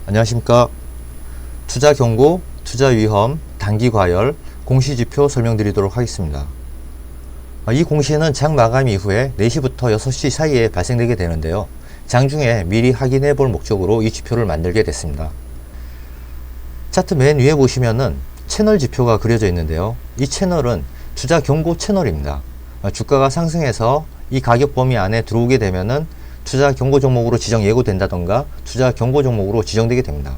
안녕하십니까. 투자 경고, 투자 위험, 단기 과열, 공시지표 설명드리도록 하겠습니다. 이 공시는 장 마감 이후에 4시부터 6시 사이에 발생되게 되는데요. 장중에 미리 확인해 볼 목적으로 이 지표를 만들게 됐습니다. 차트 맨 위에 보시면은 채널 지표가 그려져 있는데요. 이 채널은 투자 경고 채널입니다. 주가가 상승해서 이 가격 범위 안에 들어오게 되면은 투자 경고 종목으로 지정 예고된다던가 투자 경고 종목으로 지정되게 됩니다.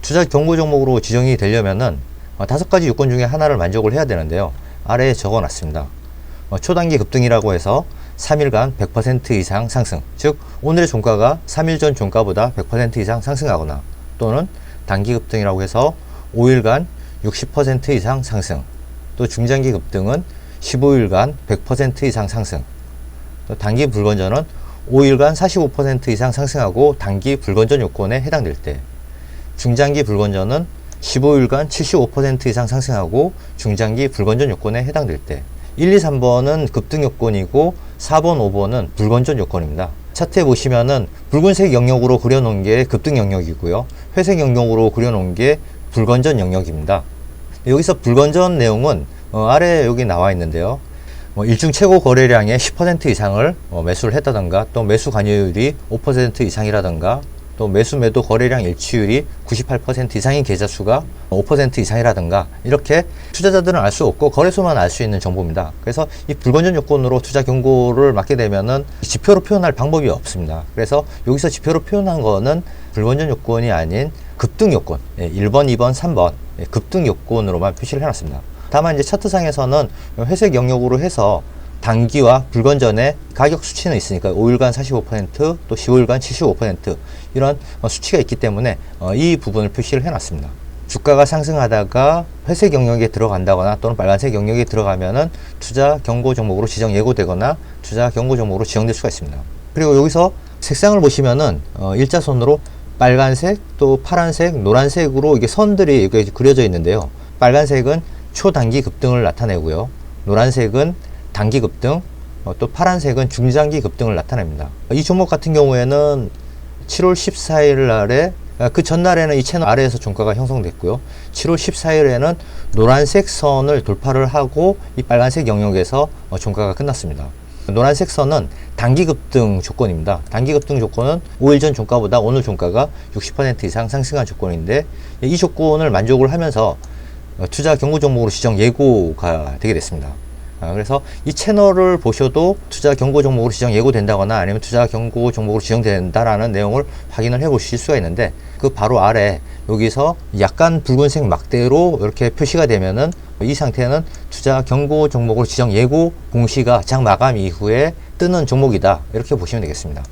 투자 경고 종목으로 지정이 되려면은 5가지 요건 중에 하나를 만족을 해야 되는데요. 아래에 적어 놨습니다. 초단기 급등이라고 해서 3일간 100% 이상 상승, 즉 오늘의 종가가 3일 전 종가보다 100% 이상 상승하거나, 또는 단기 급등이라고 해서 5일간 60% 이상 상승, 또 중장기 급등은 15일간 100% 이상 상승, 또 단기 불건전은 5일간 45% 이상 상승하고 단기 불건전 요건에 해당될 때, 중장기 불건전은 15일간 75% 이상 상승하고 중장기 불건전 요건에 해당될 때, 1, 2, 3번은 급등 요건이고 4번, 5번은 불건전 요건입니다. 차트에 보시면은 붉은색 영역으로 그려놓은 게 급등 영역이고요. 회색 영역으로 그려놓은 게 불건전 영역입니다. 여기서 불건전 내용은 아래 여기 나와 있는데요. 일중 최고 거래량의 10% 이상을 매수를 했다던가, 또 매수 관여율이 5% 이상이라던가, 또 매수 매도 거래량 일치율이 98% 이상인 계좌 수가 5% 이상이라던가, 이렇게 투자자들은 알 수 없고 거래소만 알 수 있는 정보입니다. 그래서 이 불건전 요건으로 투자 경고를 맞게 되면은 지표로 표현할 방법이 없습니다. 그래서 여기서 지표로 표현한 거는 불건전 요건이 아닌 급등 요건, 1번, 2번, 3번 급등 요건으로만 표시를 해놨습니다. 다만 이제 차트상에서는 회색 영역으로 해서 단기와 불건전의 가격 수치는 있으니까 5일간 45%, 또 15일간 75% 이런 수치가 있기 때문에 이 부분을 표시를 해놨습니다. 주가가 상승하다가 회색 영역에 들어간다거나 또는 빨간색 영역에 들어가면은 투자 경고 종목으로 지정 예고되거나 투자 경고 종목으로 지정될 수가 있습니다. 그리고 여기서 색상을 보시면은 일자선으로 빨간색, 또 파란색, 노란색으로 이게 선들이 이렇게 그려져 있는데요. 빨간색은 초단기 급등을 나타내고요. 노란색은 단기 급등, 또 파란색은 중장기 급등을 나타냅니다. 이 종목 같은 경우에는 7월 14일 날에, 그 전날에는 이 채널 아래에서 종가가 형성됐고요. 7월 14일에는 노란색 선을 돌파를 하고 이 빨간색 영역에서 종가가 끝났습니다. 노란색 선은 단기 급등 조건입니다. 단기 급등 조건은 5일 전 종가보다 오늘 종가가 60% 이상 상승한 조건인데, 이 조건을 만족을 하면서 투자 경고 종목으로 지정 예고가 되게 됐습니다. 그래서 이 채널을 보셔도 투자 경고 종목으로 지정 예고된다거나 아니면 투자 경고 종목으로 지정된다라는 내용을 확인을 해 보실 수가 있는데, 그 바로 아래 여기서 약간 붉은색 막대로 이렇게 표시가 되면은 이 상태는 투자 경고 종목으로 지정 예고 공시가 장 마감 이후에 뜨는 종목이다, 이렇게 보시면 되겠습니다.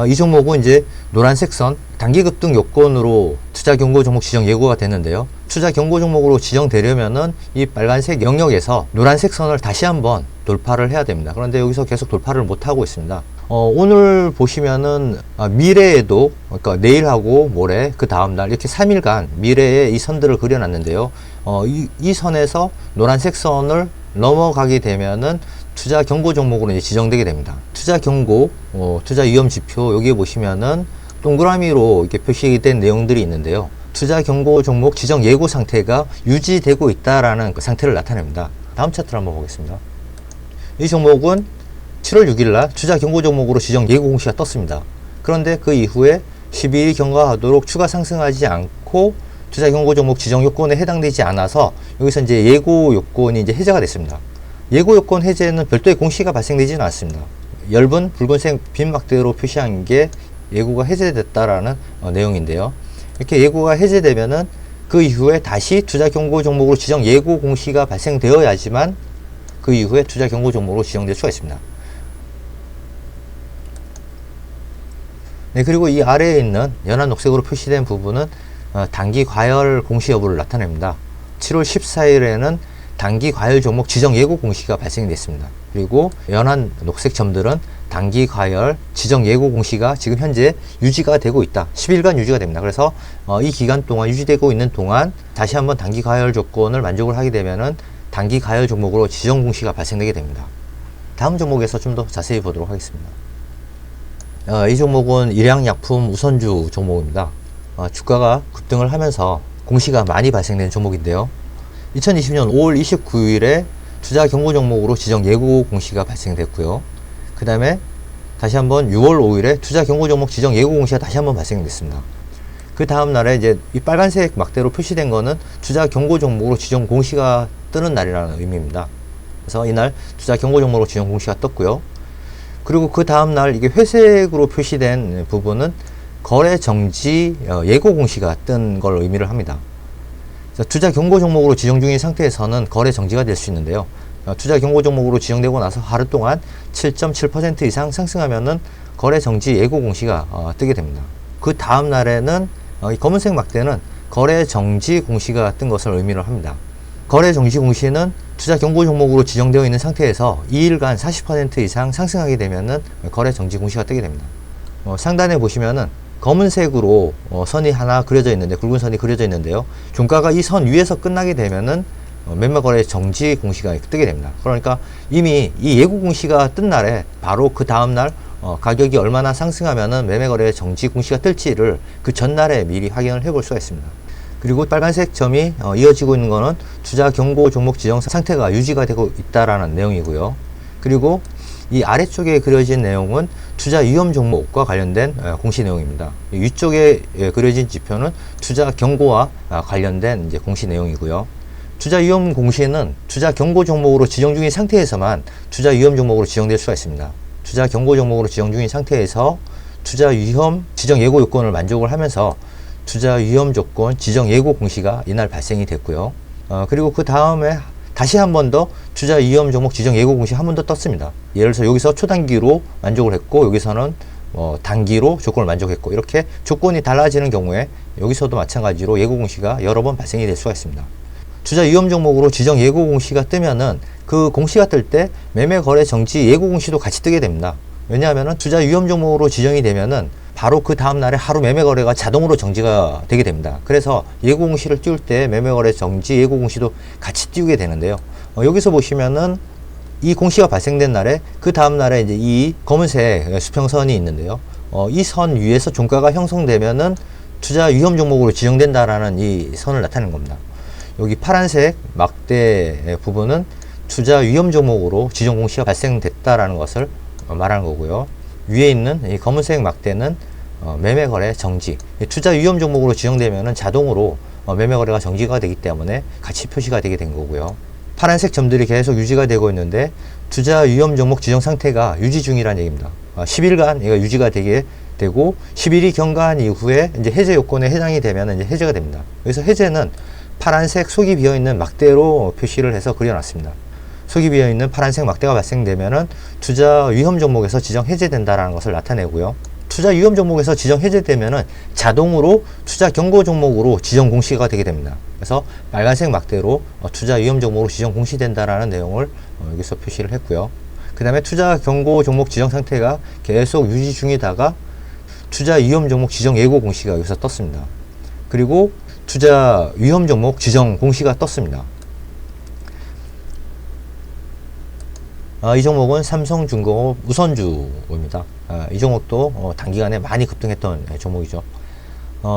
이 종목은 이제 노란색 선 단기 급등 요건으로 투자 경고 종목 지정 예고가 됐는데요. 투자 경고 종목으로 지정되려면은 이 빨간색 영역에서 노란색 선을 다시 한번 돌파를 해야 됩니다. 그런데 여기서 계속 돌파를 못 하고 있습니다. 오늘 보시면은 미래에도, 그러니까 내일하고 모레 그 다음날 이렇게 3일간 미래에 이 선들을 그려놨는데요. 이 선에서 노란색 선을 넘어가게 되면은 투자 경고 종목으로 이제 지정되게 됩니다. 투자 경고, 투자 위험 지표 여기에 보시면은 동그라미로 이렇게 표시된 내용들이 있는데요. 투자 경고 종목 지정 예고 상태가 유지되고 있다라는 그 상태를 나타냅니다. 다음 차트를 한번 보겠습니다. 이 종목은 7월 6일 날 투자 경고 종목으로 지정 예고 공시가 떴습니다. 그런데 그 이후에 12일 경과하도록 추가 상승하지 않고 투자 경고 종목 지정 요건에 해당되지 않아서 여기서 이제 예고 요건이 이제 해제가 됐습니다. 예고 요건 해제는 별도의 공시가 발생되지는 않습니다. 엷은 붉은색 빈 막대로 표시한 게 예고가 해제됐다라는 내용인데요. 이렇게 예고가 해제되면은 그 이후에 다시 투자 경고 종목으로 지정 예고 공시가 발생되어야지만 그 이후에 투자 경고 종목으로 지정될 수가 있습니다. 네, 그리고 이 아래에 있는 연한 녹색으로 표시된 부분은 단기 과열 공시 여부를 나타냅니다. 7월 14일에는 단기 과열 종목 지정 예고 공시가 발생됐습니다. 그리고 연한 녹색 점들은 단기 과열 지정 예고 공시가 지금 현재 유지가 되고 있다. 10일간 유지가 됩니다. 그래서 이 기간 동안 유지되고 있는 동안 다시 한번 단기 과열 조건을 만족을 하게 되면은 단기 과열 종목으로 지정 공시가 발생되게 됩니다. 다음 종목에서 좀 더 자세히 보도록 하겠습니다. 이 종목은 일양약품 우선주 종목입니다. 주가가 급등을 하면서 공시가 많이 발생된 종목인데요. 2020년 5월 29일에 투자 경고 종목으로 지정 예고 공시가 발생됐고요. 그 다음에 다시 한번 6월 5일에 투자 경고 종목 지정 예고 공시가 다시 한번 발생됐습니다. 그 다음 날에 이제 이 빨간색 막대로 표시된 거는 투자 경고 종목으로 지정 공시가 뜨는 날이라는 의미입니다. 그래서 이날 투자 경고 종목으로 지정 공시가 떴고요. 그리고 그 다음 날 이게 회색으로 표시된 부분은 거래 정지 예고 공시가 뜬 걸 의미를 합니다. 투자 경고 종목으로 지정 중인 상태에서는 거래 정지가 될 수 있는데요. 투자 경고 종목으로 지정되고 나서 하루 동안 7.7% 이상 상승하면은 거래 정지 예고 공시가 뜨게 됩니다. 그 다음 날에는 이 검은색 막대는 거래 정지 공시가 뜬 것을 의미를 합니다. 거래 정지 공시는 투자 경고 종목으로 지정되어 있는 상태에서 2일간 40% 이상 상승하게 되면은 거래 정지 공시가 뜨게 됩니다. 상단에 보시면은 검은색으로 선이 하나 그려져 있는데, 굵은 선이 그려져 있는데요. 종가가 이 선 위에서 끝나게 되면은 매매 거래 정지 공시가 뜨게 됩니다. 그러니까 이미 이 예고 공시가 뜬 날에 바로 그 다음 날 가격이 얼마나 상승하면은 매매 거래 정지 공시가 뜰지를 그 전날에 미리 확인을 해볼 수가 있습니다. 그리고 빨간색 점이 이어지고 있는 거는 투자 경고 종목 지정 상태가 유지가 되고 있다라는 내용이고요. 그리고 이 아래쪽에 그려진 내용은 투자 위험 종목과 관련된 공시 내용입니다. 위쪽에 그려진 지표는 투자 경고와 관련된 이제 공시 내용이고요. 투자 위험 공시는 투자 경고 종목으로 지정 중인 상태에서만 투자 위험 종목으로 지정될 수가 있습니다. 투자 경고 종목으로 지정 중인 상태에서 투자 위험 지정 예고 요건을 만족을 하면서 투자 위험 조건 지정 예고 공시가 이날 발생이 됐고요. 그리고 그 다음에 다시 한 번 더 투자 위험 종목 지정 예고 공시 한 번 더 떴습니다. 예를 들어서 여기서 초단기로 만족을 했고, 여기서는 단기로 조건을 만족했고, 이렇게 조건이 달라지는 경우에 여기서도 마찬가지로 예고 공시가 여러 번 발생이 될 수가 있습니다. 투자 위험 종목으로 지정 예고 공시가 뜨면은 그 공시가 뜰 때 매매 거래 정지 예고 공시도 같이 뜨게 됩니다. 왜냐하면은 투자 위험 종목으로 지정이 되면은 바로 그 다음 날에 하루 매매 거래가 자동으로 정지가 되게 됩니다. 그래서 예고 공시를 띄울 때 매매 거래 정지 예고 공시도 같이 띄우게 되는데요. 여기서 보시면은 이 공시가 발생된 날에 그 다음 날에 이제 이 검은색 수평선이 있는데요. 이 선 위에서 종가가 형성되면은 투자 위험 종목으로 지정된다라는 이 선을 나타내는 겁니다. 여기 파란색 막대 부분은 투자 위험 종목으로 지정 공시가 발생됐다라는 것을 말하는 거고요. 위에 있는 이 검은색 막대는 매매 거래 정지, 투자 위험 종목으로 지정되면은 자동으로 매매 거래가 정지가 되기 때문에 같이 표시가 되게 된 거고요. 파란색 점들이 계속 유지가 되고 있는데 투자 위험 종목 지정 상태가 유지 중이라는 얘기입니다. 10일간 얘가 유지가 되게 되고 10일이 경과한 이후에 이제 해제 요건에 해당이 되면 이제 해제가 됩니다. 그래서 해제는 파란색 속이 비어 있는 막대로 표시를 해서 그려놨습니다. 속이 비어 있는 파란색 막대가 발생되면은 투자 위험 종목에서 지정 해제된다라는 것을 나타내고요. 투자 위험 종목에서 지정 해제되면은 자동으로 투자 경고 종목으로 지정 공시가 되게 됩니다. 그래서 빨간색 막대로 투자 위험 종목으로 지정 공시된다라는 내용을 여기서 표시를 했고요. 그 다음에 투자 경고 종목 지정 상태가 계속 유지 중이다가 투자 위험 종목 지정 예고 공시가 여기서 떴습니다. 그리고 투자 위험 종목 지정 공시가 떴습니다. 이 종목은 삼성중공업 우선주입니다. 이 종목도 단기간에 많이 급등했던 종목이죠.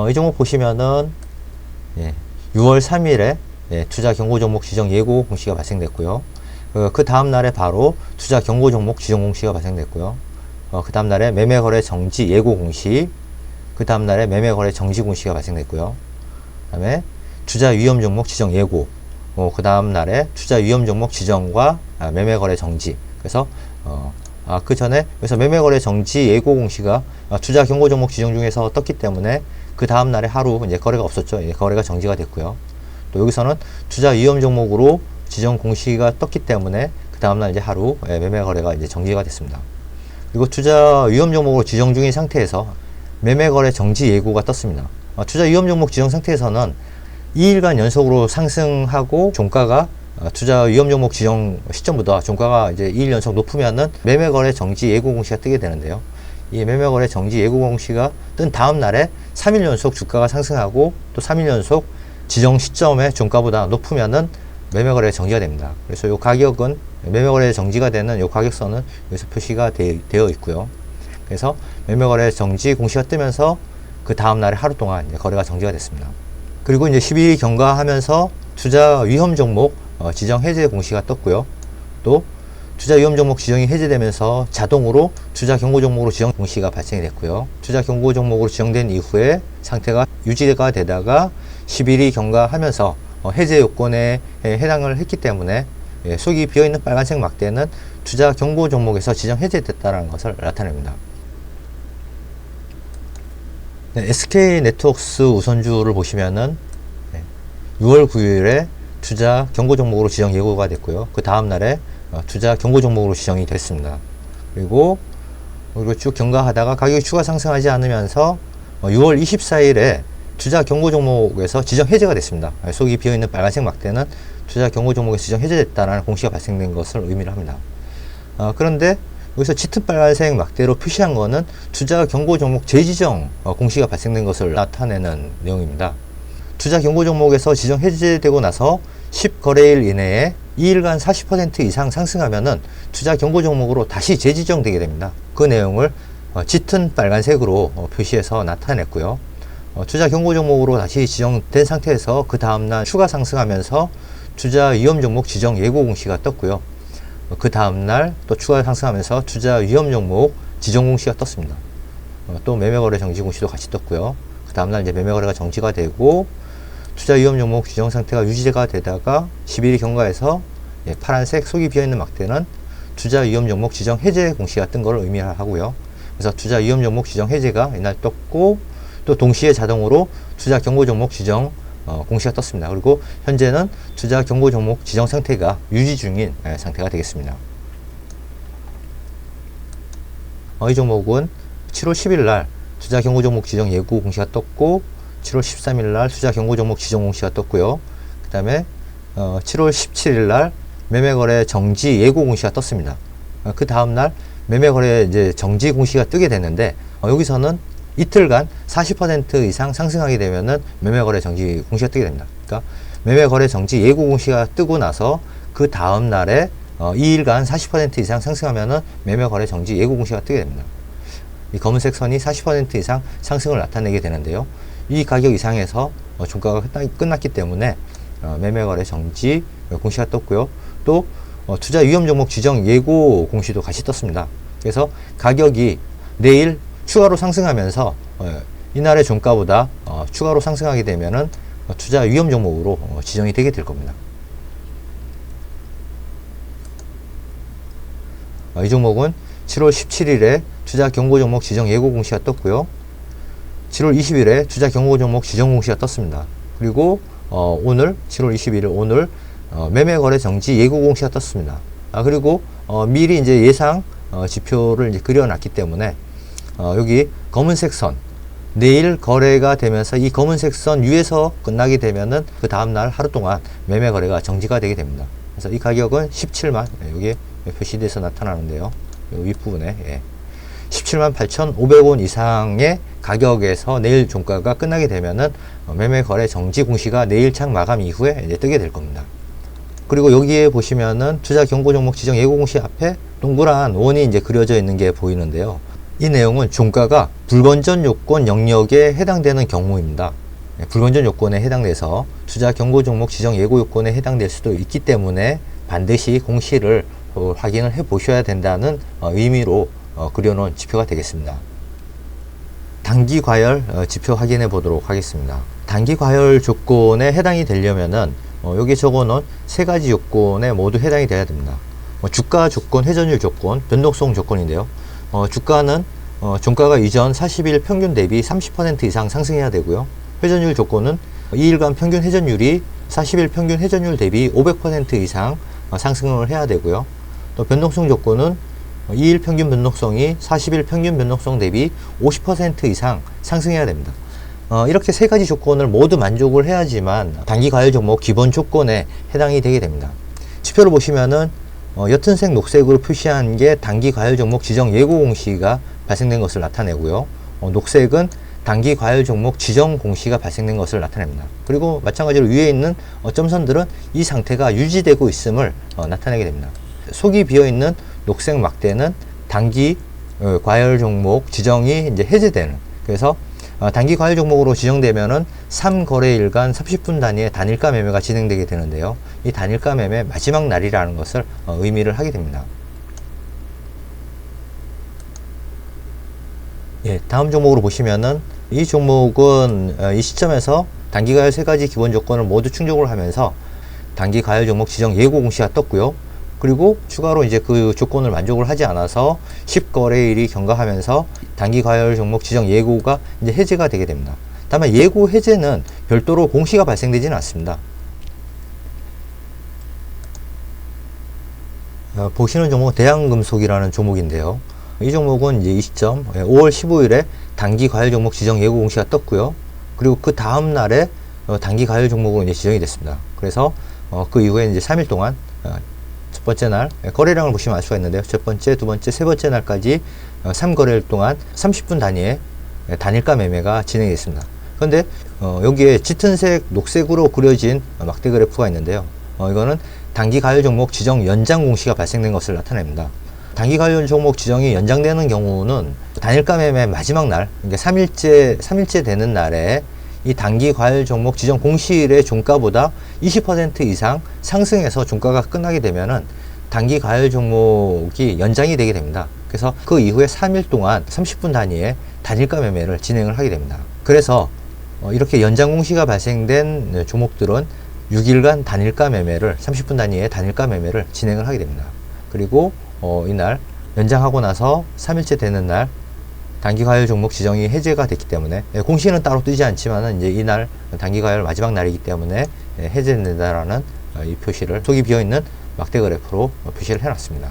이 종목 보시면은 6월 3일에 투자 경고 종목 지정 예고 공시가 발생됐고요. 그 다음 날에 바로 투자 경고 종목 지정 공시가 발생됐고요. 그 다음 날에 매매 거래 정지 예고 공시, 그 다음 날에 매매 거래 정지 공시가 발생됐고요. 그 다음에 투자 위험 종목 지정 예고, 그 다음 날에 투자 위험 종목 지정과 매매 거래 정지. 그래서 그 전에 그래서 매매 거래 정지 예고 공시가 투자 경고 종목 지정 중에서 떴기 때문에 그 다음 날에 하루 이제 거래가 없었죠. 거래가 정지가 됐고요. 또 여기서는 투자 위험 종목으로 지정 공시가 떴기 때문에 그 다음 날 이제 하루 매매 거래가 이제 정지가 됐습니다. 그리고 투자 위험 종목으로 지정 중인 상태에서 매매 거래 정지 예고가 떴습니다. 투자 위험 종목 지정 상태에서는 2일간 연속으로 상승하고 종가가 투자 위험 종목 지정 시점보다 종가가 이제 2일 연속 높으면은 매매 거래 정지 예고 공시가 뜨게 되는데요. 이 매매 거래 정지 예고 공시가 뜬 다음 날에 3일 연속 주가가 상승하고 또 3일 연속 지정 시점의 종가보다 높으면은 매매 거래 정지가 됩니다. 그래서 이 가격은 매매 거래 정지가 되는 이 가격선은 여기서 표시가 되어 있고요. 그래서 매매 거래 정지 공시가 뜨면서 그 다음날에 하루 동안 이제 거래가 정지가 됐습니다. 그리고 이제 10일이 경과하면서 투자 위험 종목 지정 해제 공시가 떴고요. 또 투자 위험 종목 지정이 해제되면서 자동으로 투자 경고 종목으로 지정 공시가 발생이 됐고요. 투자 경고 종목으로 지정된 이후에 상태가 유지가 되다가 10일이 경과하면서 해제 요건에 해당을 했기 때문에 속이 비어있는 빨간색 막대는 투자 경고 종목에서 지정 해제됐다는 것을 나타냅니다. 네, SK네트워크스 우선주를 보시면은 6월 9일에 투자 경고 종목으로 지정 예고가 됐고요. 그 다음날에 투자 경고 종목으로 지정이 됐습니다. 그리고 쭉 경과하다가 가격이 추가 상승하지 않으면서 6월 24일에 투자 경고 종목에서 지정 해제가 됐습니다. 속이 비어있는 빨간색 막대는 투자 경고 종목에서 지정 해제됐다는 공시가 발생된 것을 의미를 합니다. 그런데 여기서 짙은 빨간색 막대로 표시한 거는 투자 경고 종목 재지정 공시가 발생된 것을 나타내는 내용입니다. 투자 경고 종목에서 지정 해제되고 나서 10거래일 이내에 2일간 40% 이상 상승하면은 투자 경고 종목으로 다시 재지정되게 됩니다. 그 내용을 짙은 빨간색으로 표시해서 나타냈고요. 투자 경고 종목으로 다시 지정된 상태에서 그 다음날 추가 상승하면서 투자 위험 종목 지정 예고 공시가 떴고요. 그 다음날 또 추가 상승하면서 투자 위험 종목 지정 공시가 떴습니다. 또 매매거래 정지 공시도 같이 떴고요. 그 다음날 이제 매매거래가 정지가 되고 투자 위험 종목 지정 상태가 유지가 되다가 10일이 경과해서 파란색 속이 비어있는 막대는 투자 위험 종목 지정 해제 공시가 뜬 것을 의미하고요. 그래서 투자 위험 종목 지정 해제가 이날 떴고 또 동시에 자동으로 투자 경고 종목 지정 공시가 떴습니다. 그리고 현재는 투자 경고 종목 지정 상태가 유지 중인 상태가 되겠습니다. 이 종목은 7월 10일 날 투자 경고 종목 지정 예고 공시가 떴고 7월 13일 날 투자 경고 종목 지정 공시가 떴고요. 그 다음에 7월 17일 날 매매거래 정지 예고 공시가 떴습니다. 그 다음 날 매매거래 이제 정지 공시가 뜨게 됐는데 여기서는 이틀간 40% 이상 상승하게 되면은 매매거래 정지 공시가 뜨게 됩니다. 그러니까 매매거래 정지 예고 공시가 뜨고 나서 그 다음 날에 2일간 40% 이상 상승하면은 매매거래 정지 예고 공시가 뜨게 됩니다. 이 검은색 선이 40% 이상 상승을 나타내게 되는데요. 이 가격 이상에서 종가가 끝났기 때문에 매매거래 정지 공시가 떴고요. 또 투자 위험 종목 지정 예고 공시도 같이 떴습니다. 그래서 가격이 내일 추가로 상승하면서 이날의 종가보다 추가로 상승하게 되면은 투자 위험 종목으로 지정이 되게 될 겁니다. 이 종목은 7월 17일에 투자 경고 종목 지정 예고 공시가 떴고요. 7월 20일에 투자 경고 종목 지정 공시가 떴습니다. 그리고 오늘 7월 21일 오늘 매매 거래 정지 예고 공시가 떴습니다. 그리고 미리 이제 예상 지표를 이제 그려놨기 때문에 여기 검은색 선 내일 거래가 되면서 이 검은색 선 위에서 끝나게 되면은 그 다음날 하루 동안 매매 거래가 정지가 되게 됩니다. 그래서 이 가격은 17만 여기 표시돼서 나타나는데요. 이 윗부분에 17만 8,500원 이상의 가격에서 내일 종가가 끝나게 되면은 매매 거래 정지 공시가 내일 창 마감 이후에 이제 뜨게 될 겁니다. 그리고 여기에 보시면은 투자 경고 종목 지정 예고 공시 앞에 동그란 원이 이제 그려져 있는 게 보이는데요. 이 내용은 종가가 불건전 요건 영역에 해당되는 경우입니다. 불건전 요건에 해당돼서 투자 경고 종목 지정 예고 요건에 해당될 수도 있기 때문에 반드시 공시를 확인을 해 보셔야 된다는 의미로 그려놓은 지표가 되겠습니다. 단기 과열 지표 확인해 보도록 하겠습니다. 단기 과열 조건에 해당이 되려면은 여기 적어놓은 세 가지 요건에 모두 해당이 돼야 됩니다. 주가 조건, 회전율 조건, 변동성 조건인데요. 주가는 종가가 이전 40일 평균 대비 30% 이상 상승해야 되고요. 회전율 조건은 2일간 평균 회전율이 40일 평균 회전율 대비 500% 이상 상승을 해야 되고요. 또 변동성 조건은 2일 평균 변동성이 40일 평균 변동성 대비 50% 이상 상승해야 됩니다. 이렇게 세 가지 조건을 모두 만족을 해야지만 단기 과열 종목 기본 조건에 해당이 되게 됩니다. 지표를 보시면은 옅은색 녹색으로 표시한 게 단기 과열 종목 지정 예고 공시가 발생된 것을 나타내고요. 녹색은 단기 과열 종목 지정 공시가 발생된 것을 나타냅니다. 그리고 마찬가지로 위에 있는 점선들은 이 상태가 유지되고 있음을 나타내게 됩니다. 속이 비어있는 녹색 막대는 단기 과열 종목 지정이 이제 해제되는, 그래서 단기 과열 종목으로 지정되면은 3거래일간 30분 단위의 단일가 매매가 진행되게 되는데요. 이 단일가 매매 마지막 날이라는 것을 의미를 하게 됩니다. 예, 다음 종목으로 보시면은 이 종목은 이 시점에서 단기 과열 3가지 기본 조건을 모두 충족을 하면서 단기 과열 종목 지정 예고 공시가 떴고요. 그리고 추가로 이제 그 조건을 만족을 하지 않아서 10거래일이 경과하면서 단기 과열 종목 지정 예고가 이제 해제가 되게 됩니다. 다만 예고 해제는 별도로 공시가 발생되지는 않습니다. 보시는 종목은 대한금속이라는 종목인데요. 이 종목은 이제 이 시점 5월 15일에 단기 과열 종목 지정 예고 공시가 떴고요. 그리고 그 다음 날에 단기 과열 종목으로 이제 지정이 됐습니다. 그래서 그 이후에 이제 3일 동안 첫 번째 날 거래량을 보시면 알 수가 있는데요. 첫 번째, 두 번째, 세 번째 날까지 3거래일 동안 30분 단위의 단일가 매매가 진행이 됐습니다. 그런데 여기에 짙은색, 녹색으로 그려진 막대 그래프가 있는데요. 이거는 단기 과열 종목 지정 연장 공시가 발생된 것을 나타냅니다. 단기 과열 종목 지정이 연장되는 경우는 단일가 매매 마지막 날, 그러니까 3일째 되는 날에 이 단기 과열 종목 지정 공시일의 종가보다 20% 이상 상승해서 종가가 끝나게 되면은 단기 과열 종목이 연장이 되게 됩니다. 그래서 그 이후에 3일 동안 30분 단위의 단일가 매매를 진행을 하게 됩니다. 그래서 이렇게 연장 공시가 발생된 종목들은 6일간 단일가 매매를 30분 단위의 단일가 매매를 진행을 하게 됩니다. 그리고 이날 연장하고 나서 3일째 되는 날 단기 과열 종목 지정이 해제가 됐기 때문에 공시는 따로 뜨지 않지만은 이제 이날 단기 과열 마지막 날이기 때문에 해제된다라는 이 표시를 속이 비어 있는 막대 그래프로 표시를 해놨습니다.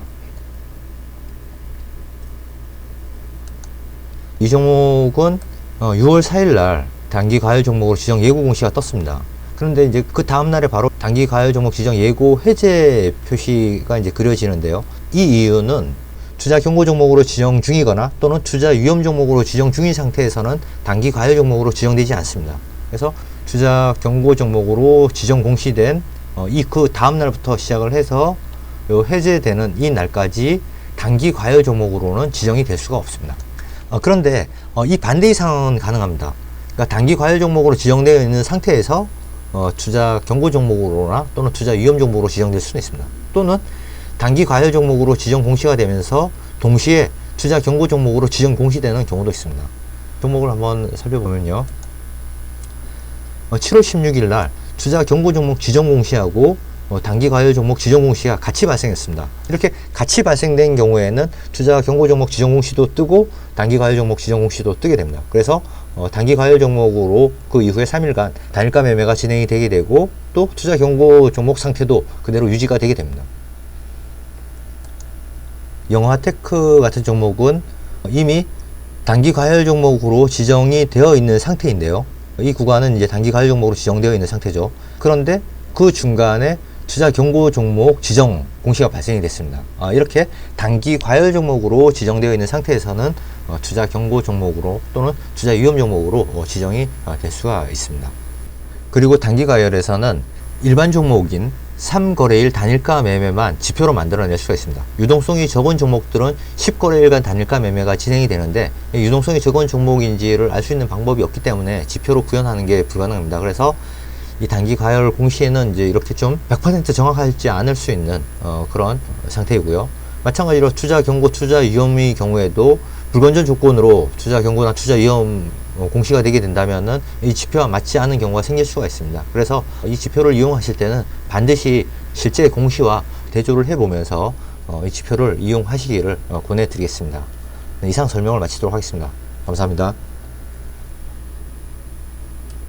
이 종목은 6월 4일 날 단기 과열 종목으로 지정 예고 공시가 떴습니다. 그런데 이제 그 다음 날에 바로 단기 과열 종목 지정 예고 해제 표시가 이제 그려지는데요. 이 이유는 투자 경고 종목으로 지정 중이거나 또는 투자 위험 종목으로 지정 중인 상태에서는 단기 과열 종목으로 지정되지 않습니다. 그래서 투자 경고 종목으로 지정 공시된 그 다음 날부터 시작을 해서 해제되는 이 날까지 단기 과열 종목으로는 지정이 될 수가 없습니다. 그런데 이 반대의 상황은 가능합니다. 그러니까 단기 과열 종목으로 지정되어 있는 상태에서 투자 경고 종목으로나 또는 투자 위험 종목으로 지정될 수는 있습니다. 또는 단기 과열 종목으로 지정 공시가 되면서 동시에 투자 경고 종목으로 지정 공시되는 경우도 있습니다. 종목을 한번 살펴보면요. 7월 16일 날 투자 경고 종목 지정 공시하고 단기 과열 종목 지정 공시가 같이 발생했습니다. 이렇게 같이 발생된 경우에는 투자 경고 종목 지정 공시도 뜨고 단기 과열 종목 지정 공시도 뜨게 됩니다. 그래서 단기 과열 종목으로 그 이후에 3일간 단일가 매매가 진행이 되게 되고 또 투자 경고 종목 상태도 그대로 유지가 되게 됩니다. 영화테크 같은 종목은 이미 단기 과열 종목으로 지정이 되어 있는 상태인데요. 이 구간은 이제 단기 과열 종목으로 지정되어 있는 상태죠. 그런데 그 중간에 투자 경고 종목 지정 공시가 발생이 됐습니다. 이렇게 단기 과열 종목으로 지정되어 있는 상태에서는 투자 경고 종목으로 또는 투자 위험 종목으로 지정이 될 수가 있습니다. 그리고 단기 과열에서는 일반 종목인 3거래일 단일가 매매만 지표로 만들어낼 수가 있습니다. 유동성이 적은 종목들은 10거래일간 단일가 매매가 진행이 되는데 유동성이 적은 종목인지를 알 수 있는 방법이 없기 때문에 지표로 구현하는 게 불가능합니다. 그래서 이 단기 과열 공시에는 이제 이렇게 좀 100% 정확하지 않을 수 있는 그런 상태이고요. 마찬가지로 투자 경고, 투자 위험의 경우에도 불건전 조건으로 투자 경고나 투자 위험 공시가 되게 된다면은 이 지표와 맞지 않은 경우가 생길 수가 있습니다. 그래서 이 지표를 이용하실 때는 반드시 실제 공시와 대조를 해보면서 이 지표를 이용하시기를 권해드리겠습니다. 이상 설명을 마치도록 하겠습니다. 감사합니다.